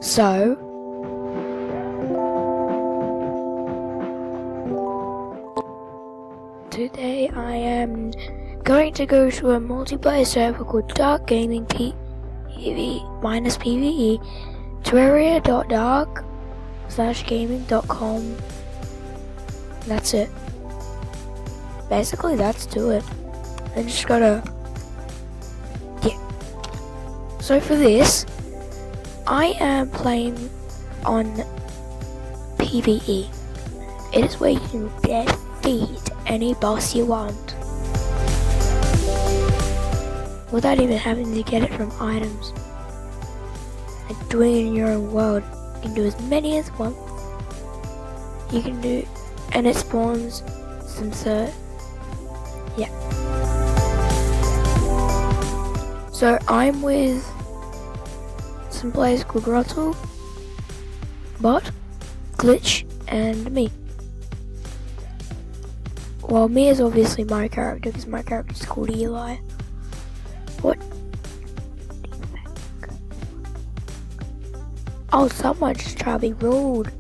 So, today I am going to go to a multiplayer server called Dark Gaming PvE minus PvE terraria.dark/gaming.com. That's it. Basically, that's to it. I just gotta So for this, I am playing on PvE. It is where you can defeat any boss you want without even having to get it from items. And doing it in your own world. You can do as many as once. You can do, and it spawns some So I'm with some players called Russell, Bot, Glitch, and me. Well, me is obviously my character because my character is called Eli. What? Oh, someone just try to be rude.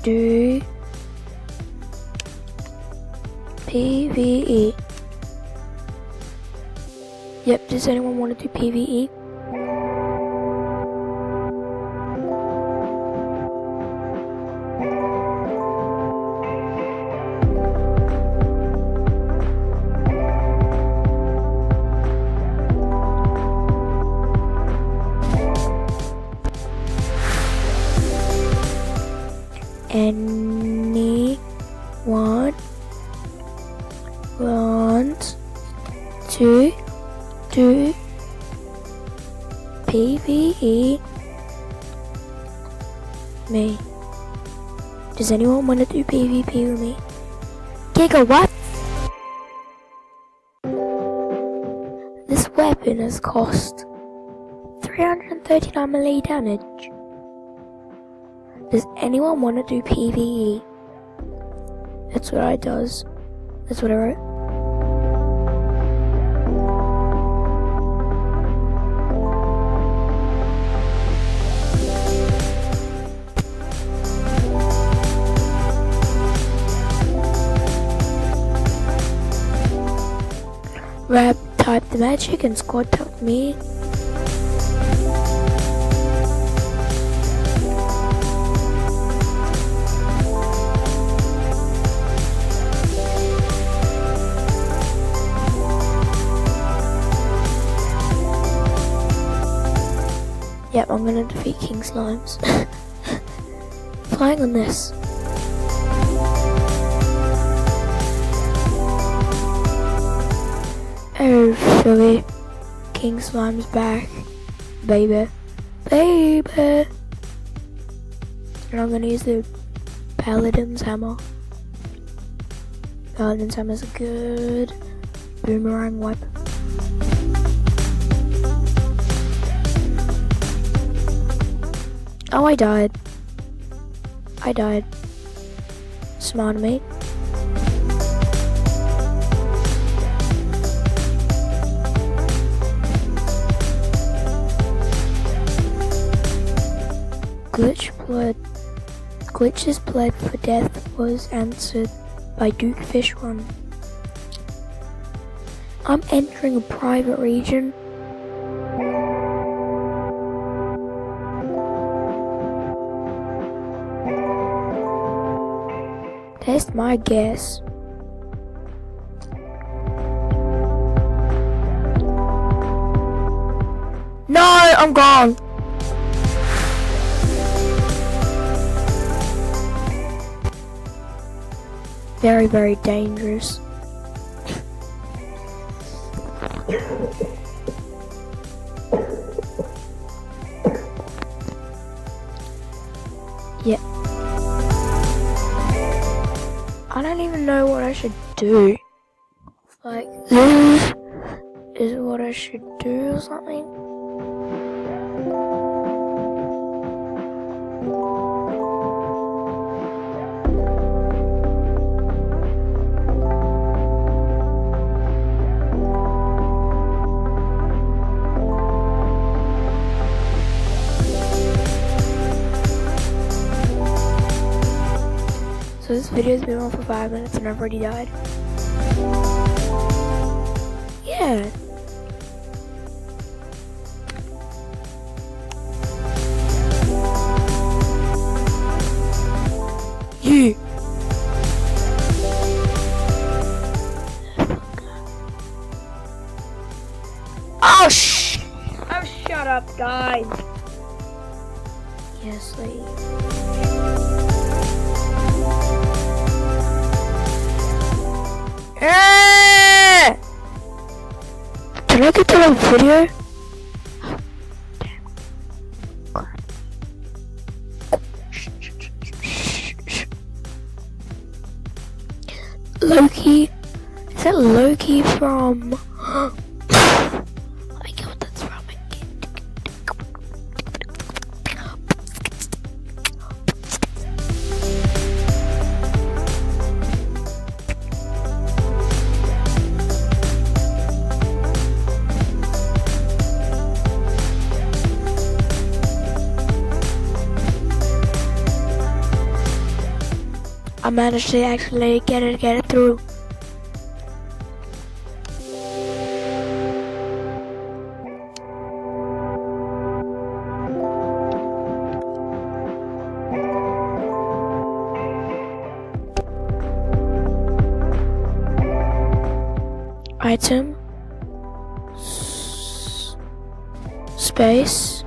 Do PvE. Yep, does anyone want to do PvE? Anyone want to do PvE? Me. Does anyone want to do PvP with me? Giga, what? This weapon has cost 339 melee damage. Does anyone want to do PvE? That's what I does. That's what I wrote. Rab typed the magic and squad typed me. Yep, I'm gonna defeat King Slimes. Flying on this. Oh, Philly. King Slime's back. Baby. Baby! And I'm gonna use the Paladin's Hammer. Paladin's Hammer is a good boomerang weapon. Oh, I died. Smart of me. Glitch's pled for death was answered by Duke Fishron. I'm entering a private region. Test my guess. No, I'm gone. Very, very dangerous. Yeah. I don't even know what I should do. Like, this is what I should do or something. So this video's been on for 5 minutes and I've already died. Yeah. Yeah. Oh, shut up, guys. Yes, leave. Did I get to the video? Loki? Is that Loki from... I get what that's from. I managed to actually get it through. Item. Space.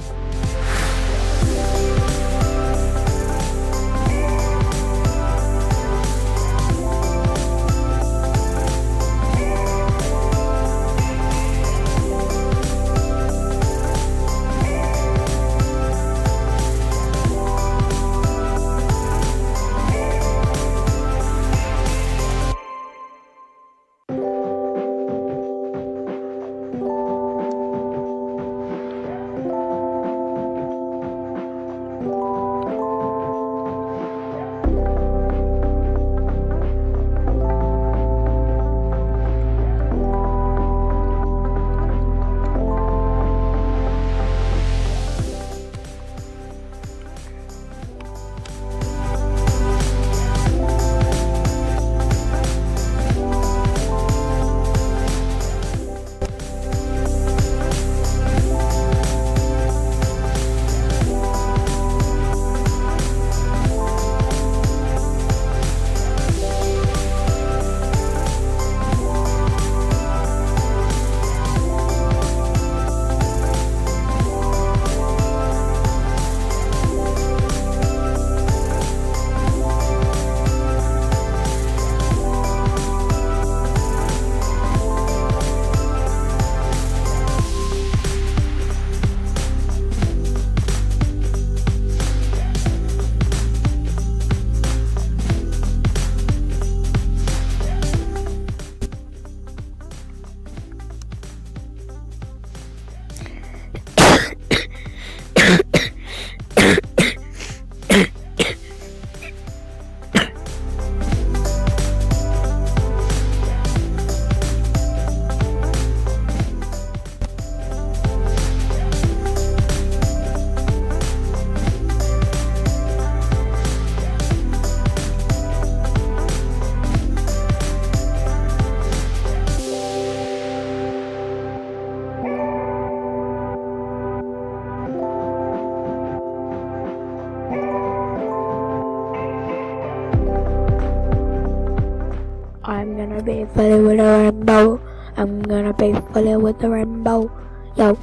I'm gonna be fully with a rainbow. I'm gonna be fully with the rainbow. Yo,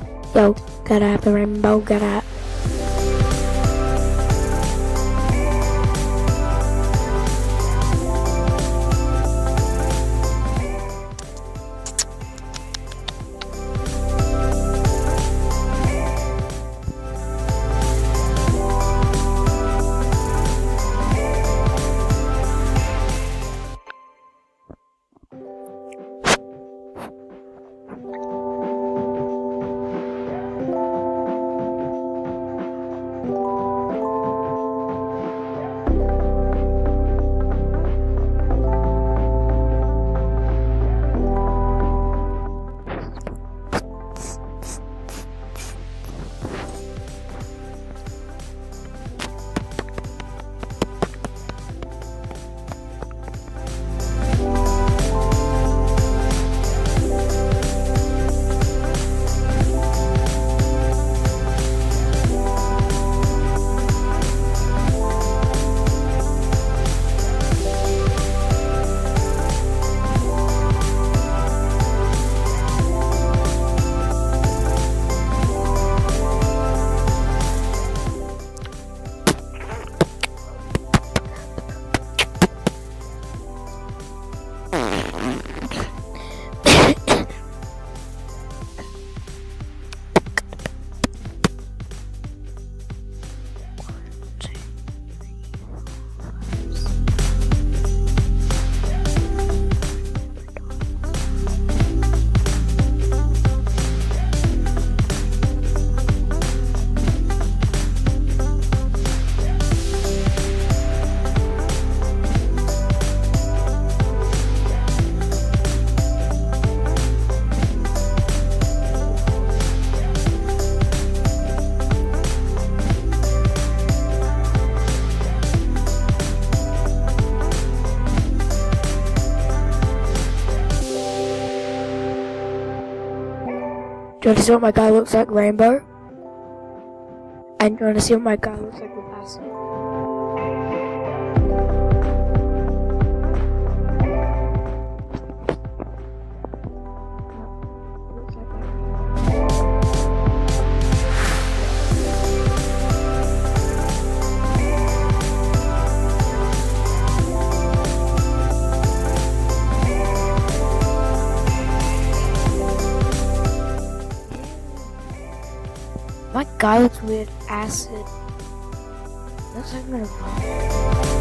gotta have the rainbow, gotta. Do you want to see what my guy looks like? Rainbow. And do you want to see what my guy looks like with acid? My guy looks weird. Acid. Looks like I'm gonna fall.